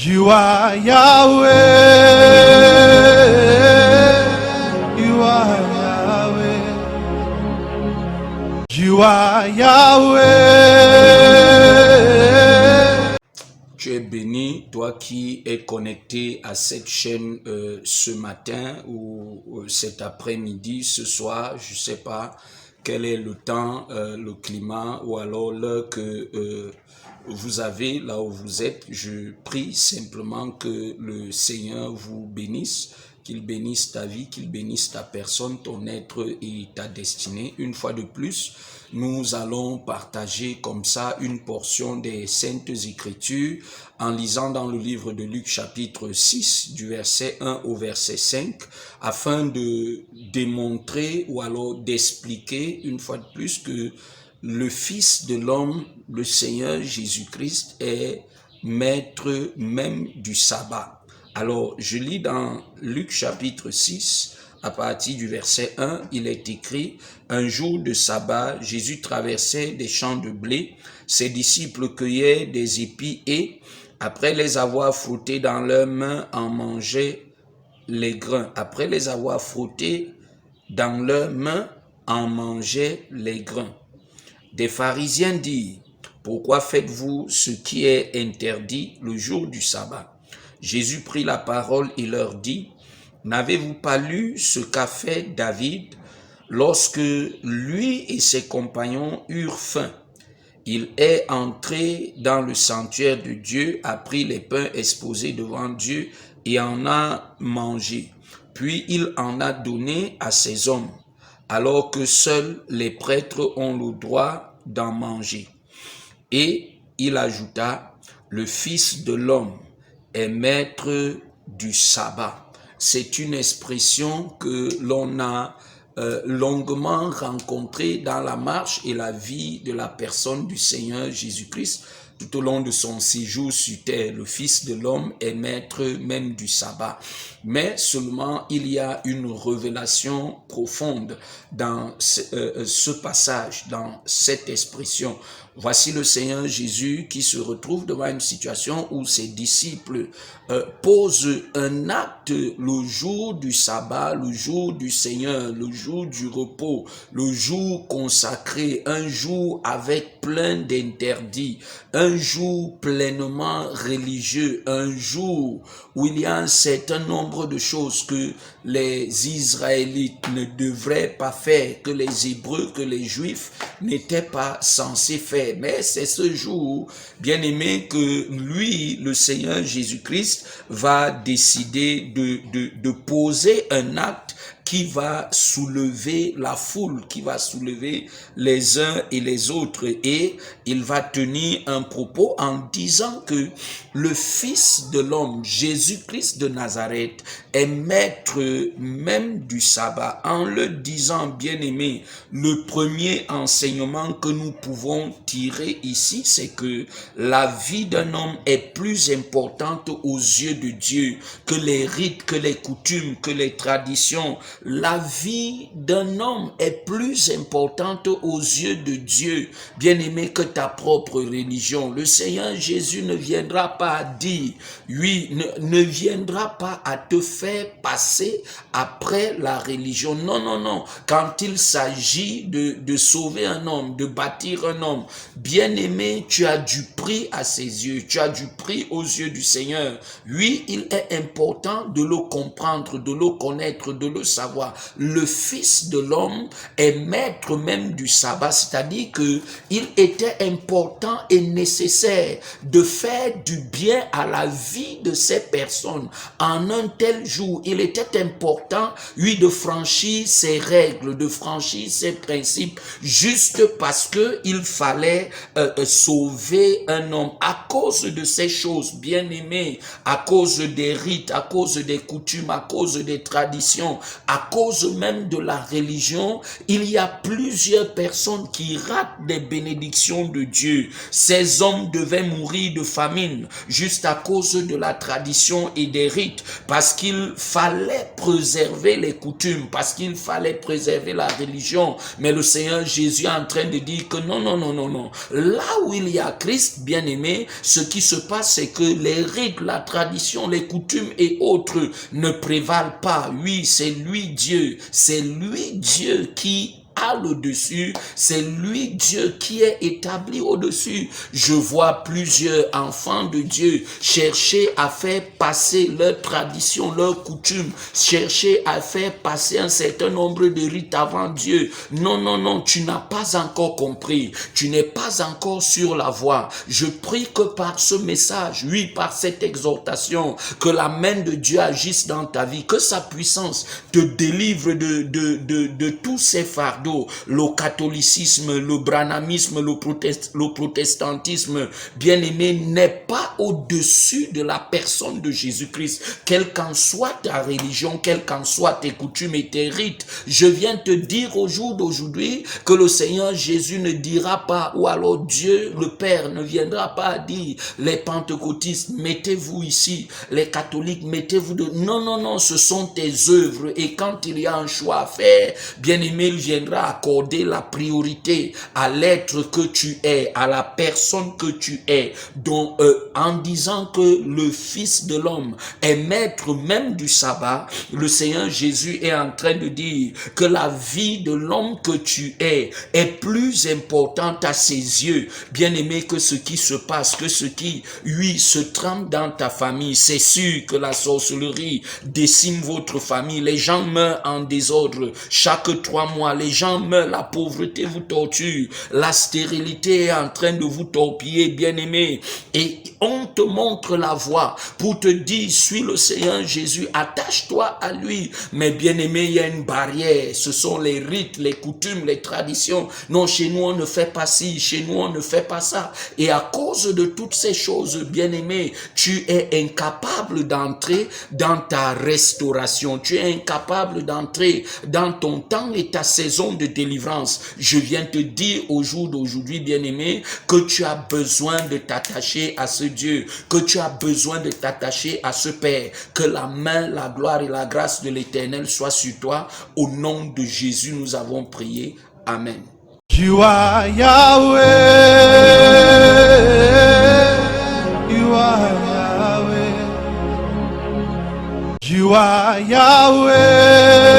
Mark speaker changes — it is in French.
Speaker 1: You are Yahweh. You are Yahweh. You are Yahweh.
Speaker 2: Tu es béni, toi qui es connecté à cette chaîne ce matin ou cet après-midi, ce soir, je ne sais pas quel est le temps, le climat ou alors l'heure que vous avez là où vous êtes. Je prie simplement que le Seigneur vous bénisse, qu'il bénisse ta vie, qu'il bénisse ta personne, ton être et ta destinée. Une fois de plus, nous allons partager comme ça une portion des Saintes Écritures en lisant dans le livre de Luc chapitre 6 du verset 1 au verset 5 afin de démontrer ou alors d'expliquer une fois de plus que le Fils de l'homme, le Seigneur Jésus-Christ est maître même du sabbat. Alors, je lis dans Luc chapitre 6, à partir du verset 1, il est écrit « Un jour de sabbat, Jésus traversait des champs de blé. Ses disciples cueillaient des épis et, après les avoir frottés dans leurs mains, en mangeaient les grains. Après les avoir frottés dans leurs mains, en mangeaient les grains. Des pharisiens dirent « Pourquoi faites-vous ce qui est interdit le jour du sabbat ?» Jésus prit la parole et leur dit « N'avez-vous pas lu ce qu'a fait David lorsque lui et ses compagnons eurent faim? Il est entré dans le sanctuaire de Dieu, a pris les pains exposés devant Dieu et en a mangé. Puis il en a donné à ses hommes, alors que seuls les prêtres ont le droit d'en manger. » Et il ajouta, « Le Fils de l'homme est maître du sabbat. » C'est une expression que l'on a longuement rencontrée dans la marche et la vie de la personne du Seigneur Jésus-Christ tout au long de son séjour sur terre. Le Fils de l'homme est maître même du sabbat. Mais seulement il y a une révélation profonde dans ce passage, dans cette expression. Voici le Seigneur Jésus qui se retrouve devant une situation où ses disciples posent un acte le jour du sabbat, le jour du Seigneur, le jour du repos, le jour consacré, un jour avec plein d'interdits, un jour pleinement religieux, un jour où il y a un certain nombre de choses que les Israélites ne devraient pas faire, que les Hébreux, que les Juifs n'étaient pas censés faire. Mais c'est ce jour, bien aimé, que lui, le Seigneur Jésus-Christ, va décider de poser un acte qui va soulever la foule, qui va soulever les uns et les autres. Et il va tenir un propos en disant que le Fils de l'homme, Jésus-Christ de Nazareth, est maître même du sabbat. En le disant, bien aimé, le premier enseignement que nous pouvons tirer ici, c'est que la vie d'un homme est plus importante aux yeux de Dieu que les rites, que les coutumes, que les traditions. La vie d'un homme est plus importante aux yeux de Dieu, bien aimé, que ta propre religion. Le Seigneur Jésus ne viendra pas dire, oui, ne viendra pas à te faire passer après la religion. Non, non, non. Quand il s'agit de sauver un homme, de bâtir un homme, bien aimé, tu as du prix à ses yeux, tu as du prix aux yeux du Seigneur. Oui, il est important de le comprendre, de le connaître, de le savoir. Le Fils de l'homme est maître même du sabbat, c'est-à-dire que il était important et nécessaire de faire du bien à la vie de ces personnes. En un tel jour, il était important, oui, de franchir ses règles, de franchir ses principes, juste parce que il fallait sauver un homme. À cause de ces choses, bien aimées, à cause des rites, à cause des coutumes, à cause des traditions, à cause même de la religion, il y a plusieurs personnes qui ratent des bénédictions de Dieu. Ces hommes devaient mourir de famine juste à cause de la tradition et des rites, parce qu'il fallait préserver les coutumes, parce qu'il fallait préserver la religion. Mais le Seigneur Jésus est en train de dire que non, non, non, non, non. Là où il y a Christ, bien-aimé, ce qui se passe, c'est que les rites, la tradition, les coutumes et autres ne prévalent pas. Oui, c'est lui Dieu. C'est lui Dieu qui a le dessus, c'est lui Dieu qui est établi au-dessus. Je vois plusieurs enfants de Dieu chercher à faire passer leurs traditions, leurs coutumes, chercher à faire passer un certain nombre de rites avant Dieu. Non, non, non, tu n'as pas encore compris, tu n'es pas encore sur la voie. Je prie que par ce message, oui, par cette exhortation, que la main de Dieu agisse dans ta vie, que sa puissance te délivre de tous ces fardeaux. Le catholicisme, le branhamisme, le protestantisme, bien-aimé, n'est pas au-dessus de la personne de Jésus-Christ. Quelle qu'en soit ta religion, quelles qu'en soient tes coutumes et tes rites, je viens te dire au jour d'aujourd'hui que le Seigneur Jésus ne dira pas, ou alors Dieu, le Père, ne viendra pas dire, les pentecôtistes, mettez-vous ici, les catholiques, mettez-vous de... Non, non, non, ce sont tes œuvres, et quand il y a un choix à faire, bien-aimé, il viendra accorder la priorité à l'être que tu es, à la personne que tu es, donc en disant que le Fils de l'homme est maître même du sabbat. Le Seigneur Jésus est en train de dire que la vie de l'homme que tu es plus importante à ses yeux, bien aimé, que ce qui se passe, que ce qui, oui, se trame dans ta famille. C'est sûr que la sorcellerie décime votre famille, les gens meurent en désordre chaque 3 mois, les gens meurent, la pauvreté vous torture, la stérilité est en train de vous torpiller, bien-aimé, et on te montre la voie pour te dire, suis le Seigneur Jésus, attache-toi à lui, mais bien-aimé, il y a une barrière, ce sont les rites, les coutumes, les traditions. Non, chez nous on ne fait pas ci, chez nous on ne fait pas ça, et à cause de toutes ces choses, bien-aimé, tu es incapable d'entrer dans ta restauration, tu es incapable d'entrer dans ton temps et ta saison de délivrance. Je viens te dire au jour d'aujourd'hui, bien-aimé, que tu as besoin de t'attacher à ce Dieu, que tu as besoin de t'attacher à ce Père, que la main, la gloire et la grâce de l'Éternel soient sur toi. Au nom de Jésus, nous avons prié. Amen.
Speaker 1: You are Yahweh. You are Yahweh. You are Yahweh.